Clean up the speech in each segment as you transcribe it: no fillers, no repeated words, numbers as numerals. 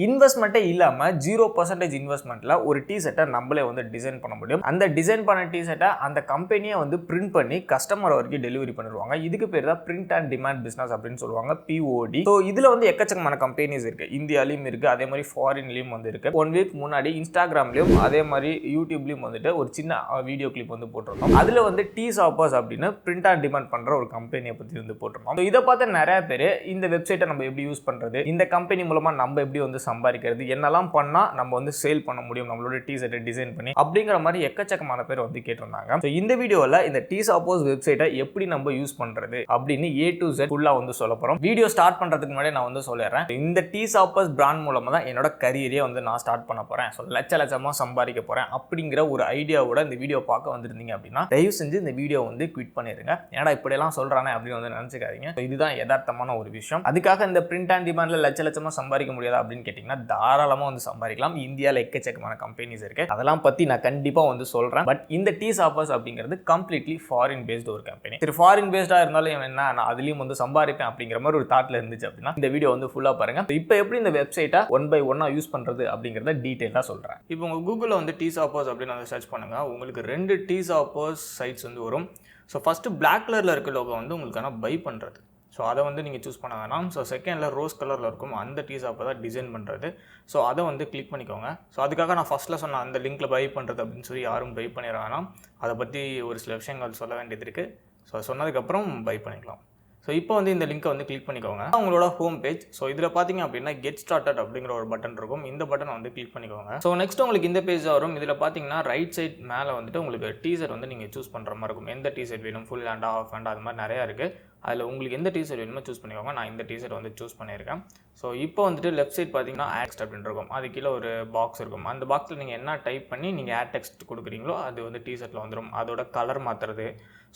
இன்வெஸ்ட்மெண்ட்டே இல்லாம 0% இன்வெஸ்ட்மெண்ட்ல ஒரு டி-ஷர்ட்டை நம்மளே வந்து டிசைன் பண்ண முடியும். அந்த டிசைன் பண்ண டி-ஷர்ட்டை அந்த கம்பெனியே வந்து பிரிண்ட் பண்ணி கஸ்டமர் வரைக்கும் டெலிவரி பண்ணிடுவாங்க. இதுக்கு பேர் தான் பிரிண்ட் அண்ட் டிமாண்ட் பிசினஸ் அப்படின்னு சொல்லுவாங்க, POD. ஸோ இதுல வந்து எக்கச்சக்கமான கம்பெனிஸ் இருக்கு. இந்தியாலையும் இருக்கு, அதே மாதிரி ஃபாரின்லயும் வந்து இருக்கு. 1 வீக் முன்னாடி இன்ஸ்டாகிராம்லயும் அதே மாதிரி யூடியூப்லயும் வந்துட்டு ஒரு சின்ன வீடியோ கிளிப் வந்து போட்டிருக்கோம். அதுல வந்து teeshoppers அப்படின்னு பிரிண்ட் அண்ட் டிமாண்ட் பண்ற ஒரு கம்பெனியை பத்தி வந்து போட்டிருக்கோம். இதை பார்த்து நிறைய பேர் இந்த வெப்சைட்டை நம்ம எப்படி யூஸ் பண்றது, இந்த கம்பெனி மூலமா நம்ம எப்படி வந்து சம்பாதிக்கிறது, என்னெல்லாம் பண்ணா நம்ம வந்து சேல் பண்ண முடியும் நம்மளோட டி-ஷர்ட்டை டிசைன் பண்ணி அப்படிங்கிற மாதிரி எக்கச்சக்கமான பேர் வந்து கேட்டிருந்தாங்க. ஸோ இந்த வீடியோவில் இந்த teeshoppers வெப்சைட்டை எப்படி நம்ம யூஸ் பண்றது அப்படின்னு A to Z ஃபுல்லா வந்து சொல்ல போறோம். வீடியோ ஸ்டார்ட் பண்றதுக்கு முன்னாடி நான் வந்து சொல்லிடுறேன், இந்த teeshoppers பிராண்ட் மூலமா தான் என்னோட கரியரே வந்து நான் ஸ்டார்ட் பண்ண போறேன். ஸோ லட்சமா சம்பாதிக்க போறேன் அப்படிங்கிற ஒரு ஐடியாவோட இந்த வீடியோ பார்க்க வந்திருந்தீங்க அப்படின்னா தயவு செஞ்சு இந்த வீடியோ வந்து குவிட் பண்ணிருங்க. ஏன்னா இப்படியெல்லாம் சொல்றானே அப்படின்னு வந்து நினைச்சுக்காதீங்க. இதுதான் யதார்த்தமான ஒரு விஷயம். அதுக்காக இந்த பிரிண்ட் அண்ட் டிமாண்ட்ல லட்சமா சம்பாதிக்க முடியாதா அப்படின்னு கேட்டீங்கன்னா தாராளமா வந்து சம்பாதிக்கலாம். இந்தியாவில் எக்கச்சக்கமான கம்பெனிஸ் இருக்கு, அதெல்லாம் பத்தி நான் கண்டிப்பா வந்து சொல்றேன். பட் இந்த teeshoppers அப்படிங்கிறது கம்ப்ளீட்லி ஃபாரின் பேஸ்ட் ஒரு கம்பெனி. சரி, ஃபாரின் பேஸ்டா இருந்தாலும் என்ன நான் அதுலயும் வந்து சம்பாதிப்பேன் அப்படிங்கிற மாதிரி ஒரு தாட்ல இருந்துச்சு அப்படின்னா இந்த வீடியோ வந்து ஃபுல்லா பாருங்க. இப்போ எப்படி இந்த வெப்சைட்டை 1 by 1 யூஸ் பண்றது அப்படிங்கறத டீடைலா சொல்றேன். இப்போ உங்க கூகுள்ல வந்து teeshoppers அப்படின்னு வந்து சர்ச் பண்ணுங்க. உங்களுக்கு 2 teeshoppers சைட்ஸ் வந்து வரும். ஸோ ஃபர்ஸ்ட் பிளாக் கலர்ல இருக்க லோகோ வந்து உங்களுக்கான பை பண்றது. ஸோ அதை வந்து நீங்கள் சூஸ் பண்ண வேணாம். ஸோ செகண்டில் ரோஸ் கலரில் இருக்கும், அந்த teeshoppers தான் டிசைன் பண்ணுறது. ஸோ அதை வந்து கிளிக் பண்ணிக்கோங்க. ஸோ அதுக்காக நான் ஃபஸ்ட்டில் சொன்ன அந்த லிங்க்கில் பை பண்ணுறது அப்படின்னு சொல்லி யாரும் பை பண்ணிட வேணாம். அதை பற்றி ஒரு சில விஷயங்கள் சொல்ல வேண்டியது இருக்குது. ஸோ சொன்னதுக்கப்புறம் பை பண்ணிக்கலாம். ஸோ இப்போ வந்து இந்த லிங்க்கை வந்து கிளிக் பண்ணிக்கோங்க. உங்களோட ஹோம் பேஜ். ஸோ இதில் பார்த்தீங்க அப்படின்னா கெட் ஸ்டார்டட் அப்படிங்கிற ஒரு பட்டன் இருக்கும். இந்த பட்டனை வந்து கிளிக் பண்ணிக்கோங்க. ஸோ நெக்ஸ்ட் உங்களுக்கு இந்த பேஜ் வரும். இதில் பார்த்தீங்கன்னா ரைட் சைட் மேலே வந்துட்டு உங்களுக்கு டி-ஷர்ட் வந்து நீங்கள் சூஸ் பண்ணுற மாதிரி இருக்கும். எந்த டி-ஷர்ட் வேணும், ஃபுல் ஹேண்ட், ஆஃப் ஹேண்ட், அது மாதிரி நிறையா இருக்குது. அதில் உங்களுக்கு எந்த டி-ஷர்ட் வேணுமோ சூஸ் பண்ணிக்கோங்க. நான் இந்த டி-ஷர்ட் வந்து சூஸ் பண்ணியிருக்கேன். ஸோ இப்போ வந்துட்டு லெஃப்ட் சைட் பார்த்தீங்கன்னா ஆட் டெக்ஸ்ட் அப்படின்னு இருக்கும். அது கீழே ஒரு பாக்ஸ் இருக்கும். அந்த பாக்ஸில் நீங்கள் என்ன டைப் பண்ணி நீங்கள் ஆட் டெக்ஸ்ட் கொடுக்குறீங்களோ அது வந்து டி-ஷர்ட்டில் வந்துடும். அதோட கலர் மாற்றுறது,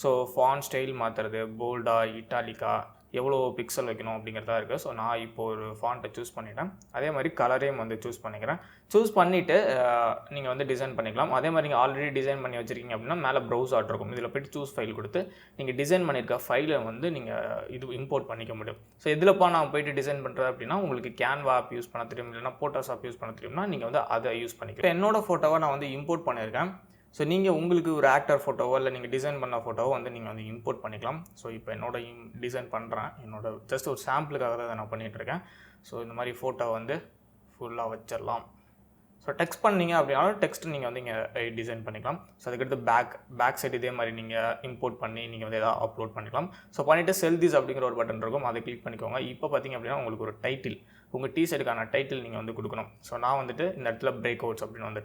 ஸோ ஃபாண்ட் ஸ்டைல் மாற்றுறது, போல்டா, இட்டாலிக்கா, எவ்வளோ பிக்சல் வைக்கணும் அப்படிங்கிறதா இருக்குது. ஸோ நான் இப்போ ஒரு ஃபாண்ட்டை சூஸ் பண்ணிட்டேன். அதே மாதிரி கலரையும் வந்து சூஸ் பண்ணிக்கிறேன். சூஸ் பண்ணிவிட்டு நீங்கள் வந்து டிசைன் பண்ணிக்கலாம். அதே மாதிரி நீங்கள் ஆல்ரெடி டிசைன் பண்ணி வச்சுருக்கீங்க அப்படின்னா மேலே ப்ரௌஸ் ஆட் இருக்கும். இதில் போய்ட்டு சூஸ் ஃபைல் கொடுத்து நீங்கள் டிசைன் பண்ணியிருக்க ஃபைலை வந்து நீங்கள் இது இம்போர்ட் பண்ணிக்க முடியும். ஸோ இதில்ப்பா நான் போய்ட்டு டிசைன் பண்ணுறது அப்படின்னா உங்களுக்கு கேன்வா ஆப் யூஸ் பண்ண தெரியும், இல்லைனா போட்டோஸ் ஆப் யூஸ் பண்ண தெரியும்னா நீங்கள் வந்து அதை யூஸ் பண்ணிக்கலாம். என்னோட ஃபோட்டோவை நான் வந்து இம்போர்ட் பண்ணியிருக்கேன். ஸோ நீங்கள் உங்களுக்கு ஒரு ஆக்டர் ஃபோட்டோவோ இல்லை நீங்கள் டிசைன் பண்ண ஃபோட்டோவோ வந்து நீங்கள் வந்து இம்போர்ட் பண்ணிக்கலாம். ஸோ இப்போ என்னோட டிசைன் பண்ணுறேன். என்னோட ஜஸ்ட் ஒரு சாம்பிளுக்காக தான் நான் பண்ணிகிட்ருக்கேன். ஸோ இந்த மாதிரி ஃபோட்டோ வந்து ஃபுல்லாக வச்சிடலாம். ஸோ டெக்ஸ்ட் பண்ணிங்க அப்படின்னாலும் டெக்ஸ்ட் நீங்கள் வந்து இங்கே டிசைன் பண்ணிக்கலாம். ஸோ அதுக்கடுத்து பேக் சைடு இதே மாதிரி நீங்கள் இம்போர்ட் பண்ணி நீங்கள் வந்து எதாவது அப்லோட் பண்ணிக்கலாம். ஸோ பண்ணிவிட்டு செல் திஸ் அப்படிங்கிற ஒரு பட்டன் இருக்கும், அதை கிளிக் பண்ணிக்கோங்க. இப்போ பார்த்தீங்க அப்படின்னா உங்களுக்கு ஒரு டைட்டில், உங்கள் டி-ஷர்ட்டுக்கான டைட்டில் நீங்கள் வந்து கொடுக்கணும். ஸோ நான் வந்துட்டு இந்த இடத்துல பிரேக் அவுட்ஸ் அப்படின்னு வந்து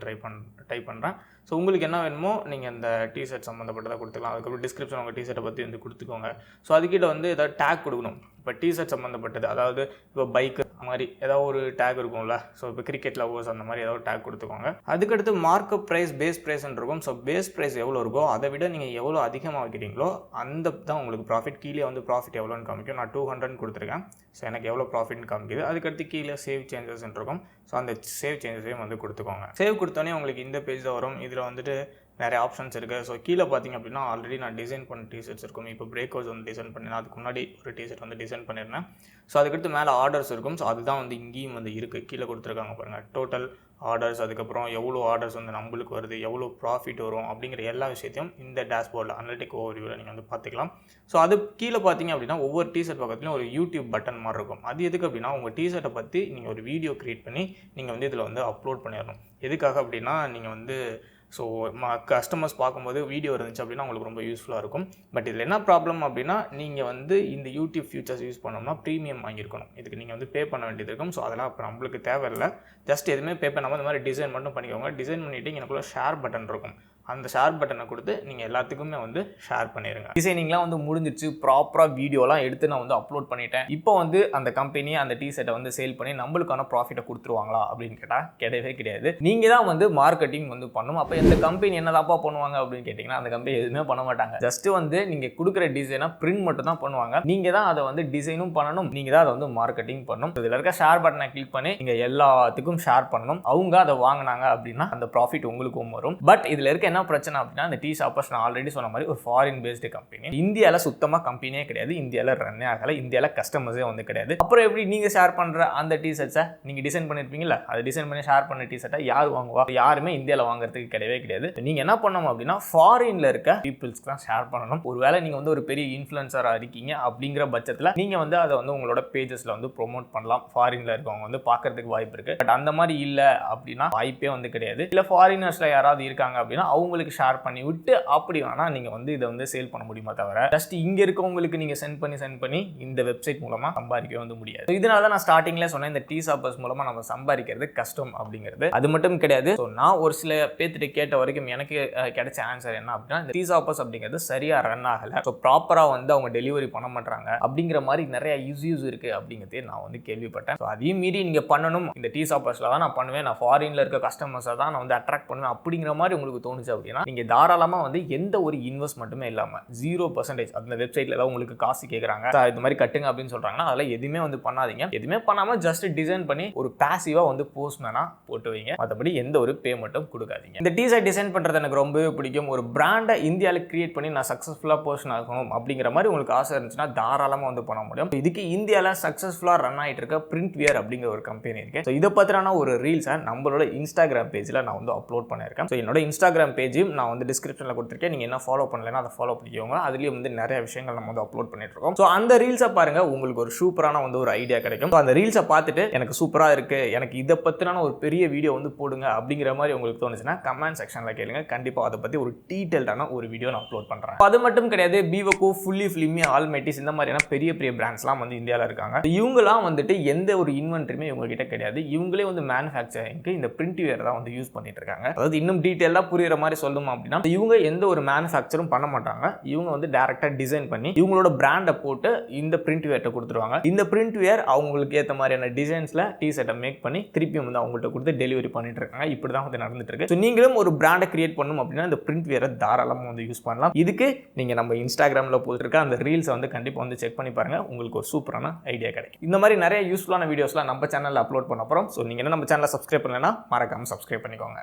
டைப் பண்ணுறேன். ஸோ உங்களுக்கு என்ன வேணுமோ நீங்கள் இந்த டி-ஷர்ட் சம்மந்தப்பட்டதாக கொடுத்துக்கலாம். அதுக்கப்புறம் டிஸ்கிரிப்ஷன் உங்கள் டி-ஷர்ட்டை பற்றி வந்து கொடுத்துக்கோங்க. ஸோ அதுக்கிட்ட வந்து ஏதாவது டேக் கொடுக்கணும். இப்போ டி-ஷர்ட் சம்மந்தப்பட்டது, அதாவது இப்போ பைக்கு மாதிரி ஏதாவது ஒரு டேக் இருக்கும்ல. ஸோ இப்போ கிரிக்கெட் லவர்ஸ் அந்த மாதிரி ஏதாவது டேக் கொடுத்துக்கோங்க. அதுக்கடுத்து மார்க்கப் ப்ரைஸ், பேஸ் ப்ரைஸ்ன்னு இருக்கும். ஸோ பேஸ் ப்ரைஸ் எவ்வளோ இருக்கோ அதை விட நீங்கள் எவ்வளோ அதிகமாக வைக்கிறீங்களோ அந்த தான் உங்களுக்கு ப்ராஃபிட். கீழே வந்து ப்ராஃபிட் எவ்வளோன்னு காமிக்கும். நான் 200 கொடுத்துருக்கேன். ஸோ எனக்கு எவ்வளோ ப்ராஃபிட்னு காமிக்குது. அதுக்கடுத்து கீழே சேவ் சேஞ்சஸ் இருக்கும். ஸோ அந்த சேவ் சேஞ்சஸையும் வந்து கொடுத்துக்கோங்க. சேவ் கொடுத்தோன்னே உங்களுக்கு இந்த பேஜ் தான் வரும். இதில் வந்துட்டு நிறைய ஆப்ஷன்ஸ் இருக்குது. ஸோ கீழே பார்த்தீங்க அப்படின்னா ஆல்ரெடி நான் டிசைன் பண்ண டி-ஷர்ட்ஸ் இருக்கும். இப்போ பிரேக் அவுட்ஸ் வந்து டிசைன் பண்ணினேன். அதுக்கு முன்னாடி ஒரு டி-ஷர்ட் வந்து டிசைன் பண்ணியிருந்தேன். ஸோ அதுக்கடுத்து மேலே ஆர்டர்ஸ் இருக்கும். ஸோ அதுதான் வந்து இங்கேயும் வந்து இருக்குது. கீழே கொடுத்துருக்காங்க பாருங்கள், டோட்டல் ஆர்டர்ஸ், அதுக்கப்புறம் எவ்வளோ ஆர்டர்ஸ் வந்து நம்மளுக்கு வருது, எவ்வளோ ப்ராஃபிட் வரும் அப்படிங்கிற எல்லா விஷயத்தையும் இந்த டேஷ்போர்டில் அனலிட்டிக் ஓவர்வியூவில் நீங்கள் வந்து பார்த்துக்கலாம். ஸோ அது கீழே பார்த்தீங்க அப்படின்னா ஒவ்வொரு டி-ஷர்ட் பக்கத்துலையும் ஒரு யூடியூப் பட்டன் மாதிரி இருக்கும். அது எதுக்கு அப்படின்னா உங்கள் டி-ஷர்ட்டை பற்றி நீங்கள் ஒரு வீடியோ க்ரியேட் பண்ணி நீங்கள் வந்து இதில் வந்து அப்லோட் பண்ணிடணும். எதுக்காக அப்படின்னா நீங்கள் வந்து ஸோ கஸ்டமர்ஸ் பார்க்கும்போது வீடியோ இருந்துச்சு அப்படின்னா உங்களுக்கு ரொம்ப யூஸ்ஃபுல்லாக இருக்கும். பட் இதில் என்ன ப்ராப்ளம் அப்படின்னா நீங்கள் வந்து இந்த யூடியூப் ஃபியூச்சர்ஸ் யூஸ் பண்ணோம்னா ப்ரீமியம் வாங்கியிருக்கணும். இதுக்கு நீங்கள் வந்து பே பண்ண வேண்டியது இருக்கும். ஸோ அதெல்லாம் இப்போ நம்மளுக்கு தேவையில்லை. ஜஸ்ட் எதுவுமே பே பண்ணாமல் இந்த மாதிரி டிசைன் மட்டும் பண்ணிக்கோங்க. டிசைன் பண்ணிவிட்டு எனக்குள்ள ஷேர் பட்டன் இருக்கும். அந்த ஷேர் பட்டனை கொடுத்து நீங்கள் எல்லாத்துக்குமே வந்து ஷேர் பண்ணிடுங்க. டிசைனிங்லாம் வந்து முடிஞ்சிச்சு, ப்ராப்பராக வீடியோலாம் எடுத்து நான் வந்து அப்லோட் பண்ணிட்டேன். இப்போ வந்து அந்த கம்பெனி அந்த டி-ஷர்ட்டை வந்து சேல் பண்ணி நம்மளுக்கான ப்ராஃபிட்டை கொடுத்துருவாங்களா அப்படின்னு கேட்டால் கிடையவே கிடையாது. நீங்கள் தான் வந்து மார்க்கெட்டிங் வந்து பண்ணணும். அப்போ இந்த கம்பெனி என்னதாப்பா பண்ணுவாங்க அப்படின்னு கேட்டிங்கன்னா அந்த கம்பெனி எதுவுமே பண்ண மாட்டாங்க. ஜஸ்ட் வந்து நீங்கள் கொடுக்குற டிசைனை பிரிண்ட் மட்டும் தான் பண்ணுவாங்க. நீங்கள் தான் அதை வந்து டிசைனும் பண்ணணும், நீங்கள் தான் அதை வந்து மார்க்கெட்டிங் பண்ணணும். இதில் இருக்க ஷேர் பட்டனை கிளிக் பண்ணி நீங்கள் எல்லாத்துக்கும் ஷேர் பண்ணணும். அவங்க அதை வாங்கினாங்க அப்படின்னா அந்த ப்ராஃபிட் உங்களுக்கும் வரும். பட் இதில் இருக்க என்ன பிரச்சனை அப்படின்னா இந்த teeshoppers நான் ஆல்ரெடி சொன்ன மாதிரி ஒரு ஃபாரின் பேஸ்டு கம்பெனி. இந்தியாவில் சுத்தமாக கம்பெனியே கிடையாது, இந்தியாவில் ரன்னே ஆகலை, இந்தியாவில் கஸ்டமர்ஸே வந்து கிடையாது. அப்புறம் எப்படி நீங்கள் ஷேர் பண்ணுற அந்த டிஷர்ட்ஸை நீங்கள் டிசைன் பண்ணியிருப்பீங்களா, அதை டிசைன் பண்ணி ஷேர் பண்ண டிஷர்ட்டை யார் வாங்குவா? யாருமே இந்தியாவில் வாங்குறதுக்கு கிடையவே கிடையாது. நீங்கள் என்ன பண்ணணும் அப்படின்னா ஃபாரினில் இருக்க பீப்புள்ஸ்க்கு தான் ஷேர் பண்ணணும். ஒருவேளை நீங்கள் வந்து ஒரு பெரிய இன்ஃப்ளூயன்சராக இருக்கீங்க அப்படிங்கிற பட்சத்தில் நீங்கள் வந்து அதை வந்து உங்களோட பேஜஸில் வந்து ப்ரொமோட் பண்ணலாம். ஃபாரினில் இருக்கவங்க வந்து பார்க்கறதுக்கு வாய்ப்பு இருக்குது. பட் அந்த மாதிரி இல்லை அப்படின்னா வாய்ப்பே வந்து கிடையாது. இல்லை ஃபாரினர்ஸில் யாராவது இருக்காங்க அப்படின்னா அவங்களுக்கு ஷேர் பண்ணி விட்டு அப்படி வேணால் நீங்கள் வந்து இதை வந்து சேல் பண்ண முடியுமா தவிர ஜஸ்ட் இங்கே இருக்கவங்களுக்கு நீங்கள் சென்ட் பண்ணி இந்த வெப்சைட் மூலமாக சம்பாதிக்க வந்து முடியாது. இதனால தான் நான் ஸ்டார்டிங்லேயே சொன்னேன் இந்த teeshoppers மூலமாக நம்ம சம்பாதிக்கிறது கஷ்டம் அப்படிங்கிறது. அது மட்டும் கிடையாது. ஸோ நான் ஒரு சில பேர்த்திட்ட கேட்ட வரைக்கும் எனக்கு கிடைச்ச ஆன்சர் என்ன அப்படின்னா இந்த teeshoppers அப்படிங்கிறது சரியாக ரன் ஆகலை, ஸோ ப்ராப்பராக வந்து அவங்க டெலிவரி பண்ண மாட்டாங்க அப்படிங்கிற மாதிரி நிறைய இஷ்யூஸ் இருக்குது அப்படிங்கிறதே நான் வந்து கேள்விப்பட்டேன். ஸோ அதையும் மீறி நீங்கள் பண்ணணும், இந்த teeshoppers-ல தான் நான் பண்ணுவேன், நான் ஃபாரினில் இருக்க கஸ்டமர்ஸை தான் நான் வந்து அட்ராக்ட் பண்ணுவேன் அப்படிங்கிற மாதிரி உங்களுக்கு தோணுச்சு அப்படின்னா நீங்கள் தாராளமாக வந்து எந்த ஒரு இன்வெஸ்ட்மெண்ட்டுமே இல்லாமல் 0% அந்த வெப்சைட்டில் ஏதாவது உங்களுக்கு காசு கேட்குறாங்க, இந்த மாதிரி கட்டுங்க அப்படின்னு சொல்கிறாங்கன்னா அதெல்லாம் எதுவுமே வந்து பண்ணாதீங்க. எதுவுமே பண்ணாமல் ஜஸ்ட் டிசைன் பண்ணி ஒரு பேசிவாக வந்து போஸ்ட்மேனாக போட்டு வைங்க, மற்றபடி எந்த ஒரு பேமெண்ட்டும் கொடுக்காதீங்க. இந்த டிஷர்ட் டிசைன் பண்ணுறது எனக்கு ரொம்பவே பிடிக்கும். ஒரு பிராண்டை இந்தியாவில் கிரியேட் பண்ணி நான் சக்ஸஸ்ஃபுல்லாக போஸ்ட் ஆகணும் அப்படிங்கிற மாதிரி உங்களுக்கு ஆசை இருந்துச்சுன்னா தாராளமாக வந்து பண்ண முடியும். இதுக்கு இந்தியாவில் சக்ஸஸ்ஃபுல்லாக ரன் ஆகிட்டு இருக்க பிரிண்ட் வியர் அப்படிங்கிற ஒரு கம்பெனி இருக்கு. ஸோ இதை பற்றின ஒரு ரீல்ஸை நம்மளோட இன்ஸ்டாகிராம் பேஜில் நான் வந்து அப்லோட் பண்ணியிருக்கேன். ஸோ என்னோட இன்ஸ்டாகிராம் பேஜையும் நான் வந்து டிஸ்கிரிப்ஷனில் கொடுத்துருக்கேன். நீங்கள் என்ன ஃபாலோ பண்ணலைன்னா அதை ஃபாலோ பண்ணிக்கோங்க. அதுலேயும் வந்து நிறைய விஷயங்கள் நம்ம வந்து அப்லோட் பண்ணிட்டு இருக்கோம். ஸோ அந்த ரீல்ஸை பாருங்க, உங்களுக்கு ஒரு சூப்பரான வந்து ஒரு ஐடியா கிடைக்கும். ஸோ அந்த ரீல்ஸை பார்த்துட்டு எனக்கு சூப்பராக இருக்கு, எனக்கு இதை பற்றின ஒரு பெரிய வீடியோ வந்து போடுங்க அப்படிங்கிற மாதிரி உங்களுக்கு தோணுச்சுன்னா கமெண்ட் செக்ஷனில் கேளுங்க. கண்டிப்பாக அதை பற்றி ஒரு டீட்டெயில்டான ஒரு வீடியோ நான் அப்லோட் பண்ணுறேன். அது மட்டும் கிடையாது, பீவோ, ஃபுல்லி ஃபிலிமி, ஆல்மெட்டிஸ் இந்த மாதிரியான பெரிய பெரிய பிராண்ட்ஸ்லாம் வந்து இந்தியாவில் இருக்காங்க. இவங்கலாம் வந்துட்டு எந்த ஒரு இன்வென்ட்ரியுமே இவங்க கிட்ட கிடையாது. இவங்களே வந்து மேனுஃபேக்சரிங்க்கு இந்த பிரிண்ட் வியர் தான் வந்து யூஸ் பண்ணிட்டு இருக்காங்க. அதாவது இன்னும் டீட்டெயிலாக புரியுற மாதிரி சொல்லணும் அப்படின்னா இவங்க எந்த ஒரு மேனுஃபேக்சரும் பண்ண மாட்டாங்க. இவங்க வந்து டைரக்டா டிசைன் பண்ணி இவங்களோட பிராண்டை போட்டு இந்த பிரிண்ட் வியர்ட்ட கொடுத்துருவாங்க. இந்த பிரிண்ட் வியர் அவங்களுக்கு ஏற்ற மாதிரியான டிசைன்ஸ்ல டி-ஷர்ட்டை மேக் பண்ணி திருப்பியும் வந்து அவங்கள்ட்ட கொடுத்து டெலிவரி பண்ணிட்டு இருக்காங்க. இப்படி தான் வந்து நடந்துட்டு இருக்கு. ஸோ நீங்களும் ஒரு பிராண்டை கிரியேட் பண்ணணும் அப்படின்னா இந்த பிரிண்ட் வியரை தாராளமாக வந்து யூஸ் பண்ணலாம். இதுக்கு நீங்க நம்ம இன்ஸ்டாகிராமில் போட்டுருக்க அந்த ரீல்ஸை வந்து கண்டிப்பாக வந்து செக் பண்ணி பாருங்க, உங்களுக்கு ஒரு சூப்பரான ஐடியா கிடைக்கும். இந்த மாதிரி நிறைய யூஸ்ஃபுல்லான வீடியோஸ்லாம் நம்ம சேனலில் அப்லோட் பண்ண போகிறோம். ஸோ நீங்கள் நம்ம சேனலை சப்ஸ்கிரைப் பண்ணலைன்னா மறக்காம சப்ஸ்கிரைப் பண்ணிக்கோங்க.